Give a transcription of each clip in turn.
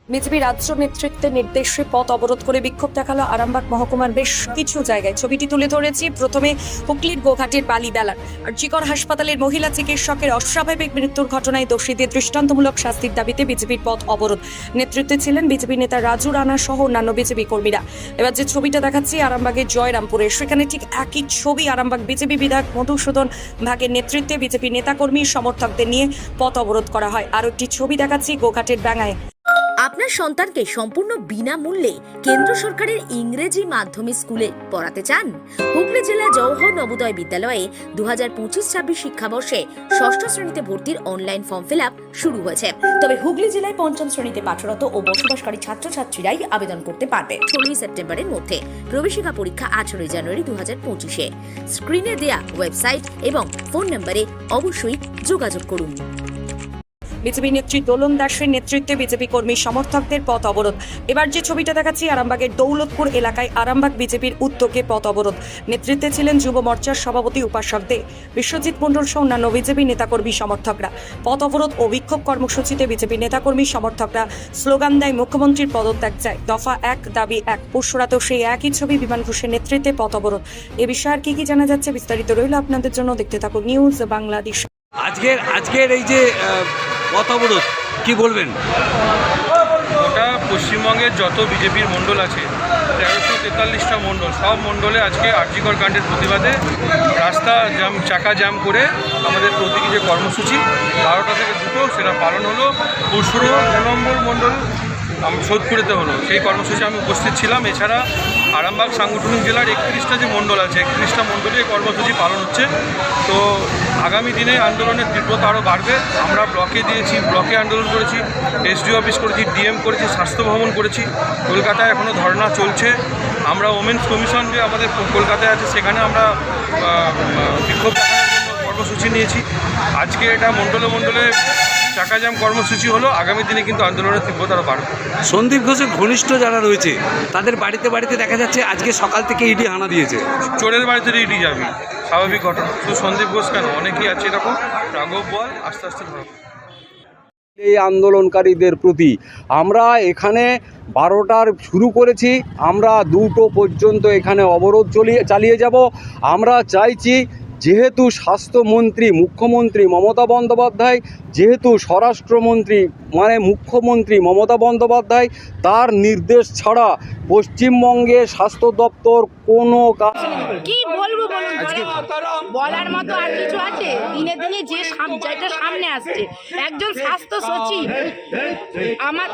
BJP রাজ্য নেতৃত্বের নির্দেশে পথ অবরোধ করে বিক্ষোভ দেখালো আরামবাগ মহকুমার বেশ কিছু জায়গায়। ছবিটি তুলে ধরেছি প্রথমে হুগলির গোঘাটের বালিবেলার আরজিকর হাসপাতালের মহিলা চিকিৎসকের অস্বাভাবিক মৃত্যুর ঘটনায় দোষীদের দৃষ্টান্তমূলক শাস্তির দাবিতে বিজেপির পথ অবরোধ। নেতৃত্বে ছিলেন বিজেপি নেতা রাজু রানা সহ অন্যান্য বিজেপি কর্মীরা। এবার যে ছবিটা দেখাচ্ছি আরামবাগের জয়রামপুরে, সেখানে ঠিক একই ছবি আরামবাগ বিজেপি বিধায়ক মধুসূদন ভাগের নেতৃত্বে বিজেপি নেতাকর্মী সমর্থকদের নিয়ে পথ অবরোধ করা হয়। আর একটি ছবি দেখাচ্ছি গোঘাটের ডাঙ্গায়। আপনার সন্তানকে সম্পূর্ণ বিনামূল্যে কেন্দ্র সরকারের ইংরেজি মাধ্যমে স্কুলে পড়াতে চান? হুগলি জেলা জওহর নবোদয় বিদ্যালয়ে 2025-26 শিক্ষাবর্ষে ষষ্ঠ শ্রেণীতে ভর্তির অনলাইন ফর্ম ফিল আপ শুরু হয়েছে। তবে হুগলি জেলায় পঞ্চম শ্রেণীতে পাঠরত ও বসবাসকারী ছাত্রছাত্রীরাই আবেদন করতে পারবে 16 সেপ্টেম্বরের মধ্যে। প্রবেশিকা পরীক্ষা 18 জানুয়ারি 2025-এ। স্ক্রিনে দেয়া ওয়েবসাইট এবং ফোন নম্বরে অবশ্যই যোগাযোগ করুন। বিজেপি নেত্রী দোলন দাসের নেতৃত্বে বিজেপি কর্মী সমর্থকদের পথ অবরোধ। এবার যে ছবিটা দেখাচ্ছি আরামবাগের দৌলতপুর এলাকায় আরামবাগ বিজেপির উদ্যোগে পথ অবরোধ। নেতৃত্বে ছিলেন যুব মোর্চার সভাপতি উপাসক দে, বিশ্বজিৎ মণ্ডল সহ অন্যান্য বিজেপি নেতাকর্মী সমর্থকরা। পথ অবরোধ ও বিক্ষোভ কর্মসূচিতে বিজেপি নেতাকর্মী সমর্থকরা স্লোগান দেয় মুখ্যমন্ত্রীর পদত্যাগ চাই, দফা 1 দাবি 1। পরশুরাতেও সেই একই ছবি বিমান ঘোষের নেতৃত্বে পথ অবরোধ। এ বিষয়ে আর কি জানা যাচ্ছে বিস্তারিত রইল আপনাদের জন্য, দেখতে থাকুন নিউজ বাংলাদেশ। আজকের এই যে পথ অবরোধ কি বলবেন? ওটা পশ্চিমবঙ্গের যত বিজেপির মণ্ডল আছে 1343টা মণ্ডল, সব মণ্ডলে আজকে আরজিকর কাণ্ডের প্রতিবাদে রাস্তা জ্যাম, চাকা জ্যাম করে আমাদের প্রতীকী যে কর্মসূচি 12টা থেকে 2টো সেটা পালন হলো। পরশুরও 2 নম্বর মণ্ডল সোদপুরেতে হলো, সেই কর্মসূচি আমি উপস্থিত ছিলাম। এছাড়া আরামবাগ সাংগঠনিক জেলার 31টা যে মণ্ডল আছে 31টা মণ্ডলে এই কর্মসূচি পালন হচ্ছে। তো আগামী দিনে আন্দোলনের তীব্রতা আরও বাড়বে। আমরা ব্লকে দিয়েছি, ব্লকে আন্দোলন করেছি, এসডি অফিস করেছি, ডিএম করেছি, স্বাস্থ্য ভবন করেছি। কলকাতায় এখনও ধর্না চলছে। আমরা ওমেন্স কমিশন যে আমাদের কলকাতায় আছে সেখানে আমরা বিক্ষোভ দেখানোর জন্য কর্মসূচি নিয়েছি। আজকে এটা মণ্ডলে মণ্ডলে চাকা জ্যাম কর্মসূচি হলো। আগামী দিনে কিন্তু আন্দোলনের তীব্রতা আরও বাড়বে। সন্দীপ ঘোষের ঘনিষ্ঠ যারা রয়েছে তাদের বাড়িতে বাড়িতে দেখা যাচ্ছে আজকে সকাল থেকে ইডি হানা দিয়েছে। চোরের বাড়িতে ইডি যাবে, স্বাভাবিক ঘটনা। শুধু সন্দীপ ঘোষ কেন, অনেকেই আছে এরকম। রাঘব বল আস্তে আস্তে ধরো। এই আন্দোলনকারীদের প্রতি আমরা এখানে 12টার শুরু করেছি, আমরা 2টো পর্যন্ত এখানে অবরোধ চালিয়ে যাব। আমরা চাইছি যেহেতু স্বাস্থ্যমন্ত্রী মুখ্যমন্ত্রী মমতা বন্দ্যোপাধ্যায়, যেহেতু স্বরাষ্ট্রমন্ত্রী মুখ্যমন্ত্রী মমতা বন্দ্যোপাধ্যায়, তার নির্দেশ ছাড়া পশ্চিমবঙ্গে স্বাস্থ্য দপ্তর কোনো কাজ কি বলবো বলার মতো আর কিছু আছে? দিনে দিনে যে যেটা সামনে আসছে, একজন স্বাস্থ্য সচিব আমার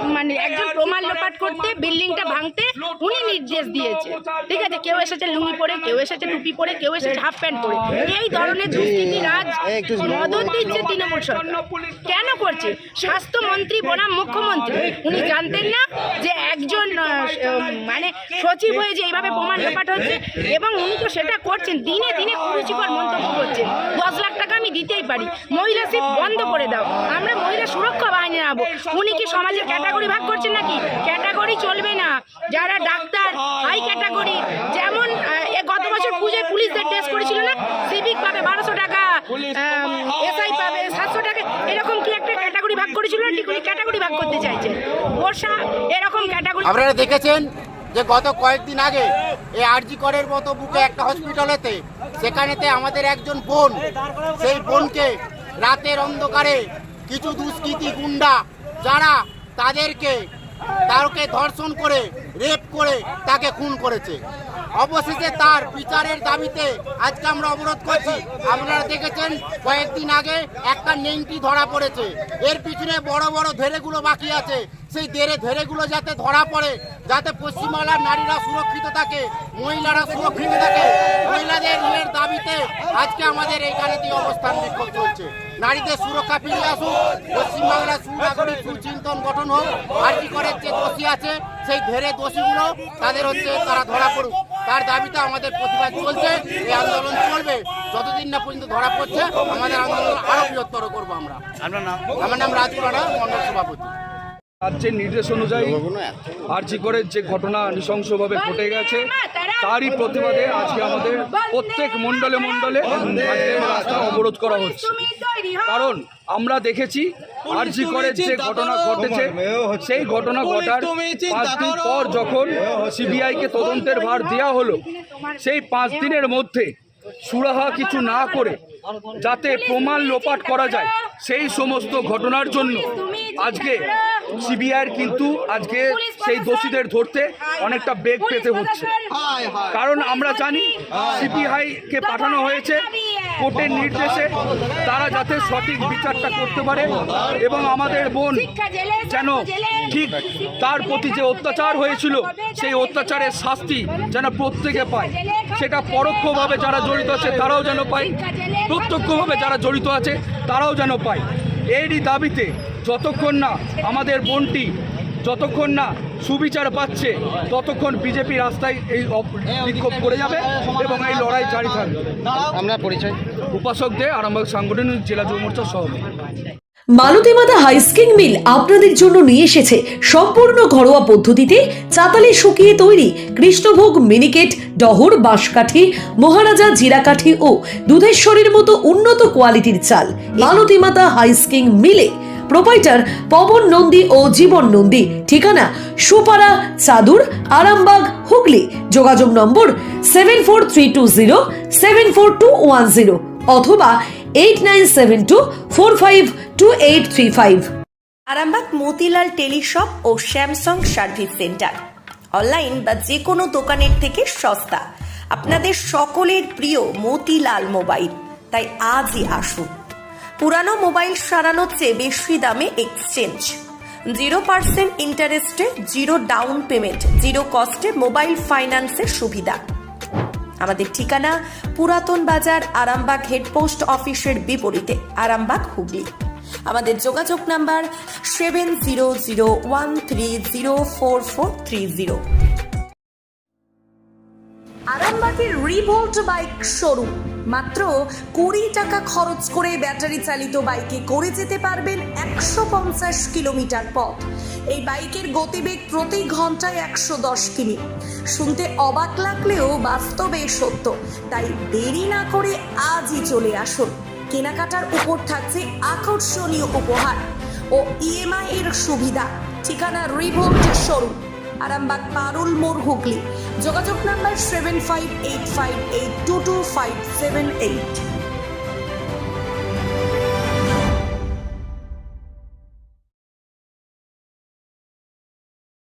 একজন প্রমাণ লোপাট করতে, বিল্ডিংটা ভাঙতে উনি নির্দেশ দিয়েছে। ঠিক আছে, কেউ এসেছে লুঙ্গি পরে, কেউ এসেছে টুপি পরে, কেউ এসেছে হাফ প্যান্ট পরে। এই ধরনের দুষ্কৃতি রাজ মদত দিচ্ছে তৃণমূল সরকার। কেন করছে? স্বাস্থ্যমন্ত্রী বনাম মুখ্যমন্ত্রী উনি জানতেন না যে একজন সচিব হয়ে যে এইভাবে প্রমাণ লোপাট হচ্ছে, এবং উনি তো সেটা করছেন। দিনে দিনে কুরুচিকর মন্তব্য করছেন। 10 লাখ টাকা আমি দিতেই পারি, মহিলা শিপ বন্ধ করে দাও, আমরা মহিলা সুরক্ষা বাহিনী আনবো। উনি কি সমাজের ক্যাটাগরি ভাগ করছেন নাকি? ক্যাটাগরি চলবে না। যারা ডাক্তার হাই ক্যাটাগরি, যেমন গত বছর পুজোয় পুলিশদের টেস্ট করেছিল না, সিভিক পাবে 1200 টাকা, এসআই পাবে 700 টাকা, এরকম কি একটা ক্যাটাগরি ভাগ করেছিল না? ঠিক ক্যাটাগরি ভাগ করতে চাইছে বর্ষা, এরকম ক্যাটাগরি। আপনারা দেখেছেন যে গত কয়েকদিন আগে এই আরজিকরের মতো বুকে একটা হসপিটালেতে, সেখানেতে আমাদের একজন বোন, সেই বোনকে রাতের অন্ধকারে কিছু দুষ্কৃতী গুন্ডা যারা তাকে ধর্ষণ করে রেপ করে তাকে খুন করেছে। অবশেষে তার বিচারের দাবিতে আজকে আমরা অবরোধ করছি। আপনারা দেখেছেন কয়েকদিন আগে একটা নেংটি ধরা পড়েছে, এর পিছনে বড় বড় ধেড়েগুলো বাকি আছে। সেই ধেড়েগুলো যাতে ধরা পড়ে, যাতে পশ্চিমবাংলার নারীরা সুরক্ষিত থাকে, মহিলারা সুরক্ষিত থাকে, মহিলাদের ইয়ের দাবিতে আজকে আমাদের এইখানে অবস্থান বিক্ষোভ চলছে। নারীদের সুরক্ষা ফিরে আসুক, পশ্চিমবাংলার সুনাগরিক সুচিন্তন গঠন হোক, আরজিকরের যে দোষী আছে সেই দোষীগুলো তারা ধরা পড়ুক, তার দাবিতে আমাদের প্রতিবাদ চলছে। এই আন্দোলন চলবে যতদিন না পর্যন্ত ধরা পড়ছে। আমাদের আন্দোলন আরো বৃহত্তর করবো আমরা। আমার নাম রাজু রানা, মন্ডল সভাপতি। রাজ্যের নির্দেশ অনুযায়ী আরজি করে যে ঘটনা নৃশংসভাবে ঘটে গেছে তারই প্রতিবাদে আজকে আমাদের প্রত্যেক মণ্ডলে মণ্ডলে আজকে রাস্তা অবরোধ করা হচ্ছে। কারণ আমরা দেখেছি আরজি করে যে ঘটনা ঘটেছে সেই ঘটনা ঘটার 5 দিন পর যখন সিবিআইকে তদন্তের ভার দেওয়া হলো, সেই 5 দিনের মধ্যে সুরাহা কিছু না করে যাতে প্রমাণ লোপাট করা যায় সেই সমস্ত ঘটনার জন্য আজকে সিবিআইয়ের কিন্তু আজকে সেই দোষীদের ধরতে অনেকটা বেগ পেতে হচ্ছে। কারণ আমরা জানি সিবিআইকে পাঠানো হয়েছে কোর্টের নির্দেশে, তারা যাতে সঠিক বিচারটা করতে পারে এবং আমাদের বোন যেন ঠিক তার প্রতি যে অত্যাচার হয়েছিল সেই অত্যাচারের শাস্তি যেন প্রত্যেকে পায়, সেটা পরোক্ষভাবে যারা জড়িত আছে তারাও যেন পায়, প্রত্যক্ষভাবে যারা জড়িত আছে তারাও যেন পায়। এরই দাবিতে যতক্ষণ না আমাদের বোনটি যতক্ষণ না সুবিচার পাচ্ছে ততক্ষণ বিজেপি রাস্তায় এই বিক্ষোভ করে যাবে এবং এই লড়াই জারি থাকবে। আমরা পরিচয় উপাসক দে আরামবাগ সাংগঠনিক জেলা যুব মোর্চার সভাপতি। মালতীমাতা হাইস্কিং মিল আপনাদের জন্য নিয়ে এসেছে সম্পূর্ণ ঘরোয়া পদ্ধতিতে চাতালে শুকিয়ে তৈরি কৃষ্ণভোগ মিনিকেট, ডহর, বাঁশকাঠি, মহারাজা জিরাকাঠি ও দুধেশ্বরীর মতো উন্নত কোয়ালিটির চাল। মালতীমাতা হাইস্কিং মিলে প্রোপাইটার পবন নন্দী ও জীবন নন্দী। ঠিকানা সুপারা, চাদুর, আরামবাগ, হুগলি। যোগাযোগ নম্বর 7432074210 অথবা 8972452835। আরামবাগ মতিলাল টেলিশপ ও স্যামসাং সার্ভিস সেন্টার অনলাইন বা যে কোনো দোকানের থেকে সস্তা। আপনাদের সকলের প্রিয় মতিলাল মোবাইল, তাই আজই আসুন। পুরানো মোবাইল সারানোর চেয়ে বেশি দামে এক্সচেঞ্জ, 0% ইন্টারেস্টে, 0 ডাউন পেমেন্ট, 0 কস্টে মোবাইল ফাইন্যান্সের সুবিধা। আমাদের ঠিকানা পুরাতন বাজার, আরামবাগ হেডপোস্ট অফিসের বিপরীতে, আরামবাগ, হুগলি। আমাদের যোগাযোগ নাম্বার 7001304430। আরামবাগের রিভোল্ট বাইক শোরুম। মাত্র 20 টাকা খরচ করে ব্যাটারি চালিত বাইকে করে যেতে পারবেন 150 কিলোমিটার পথ। এই বাইকের গতিবেগ প্রতি ঘন্টায় 110 কিমি। শুনতে অবাক লাগলেও বাস্তবে সত্য, তাই দেরি না করে আজই চলে আসুন। কেনাকাটার উপর থাকছে আকর্ষণীয় উপহার ও ইএমআই এর সুবিধা। ঠিকানা রিভোল্ট শোরুম, আরামবাগ পারুল মোড়, হুগলি। যোগাযোগ নাম্বার 7585822578।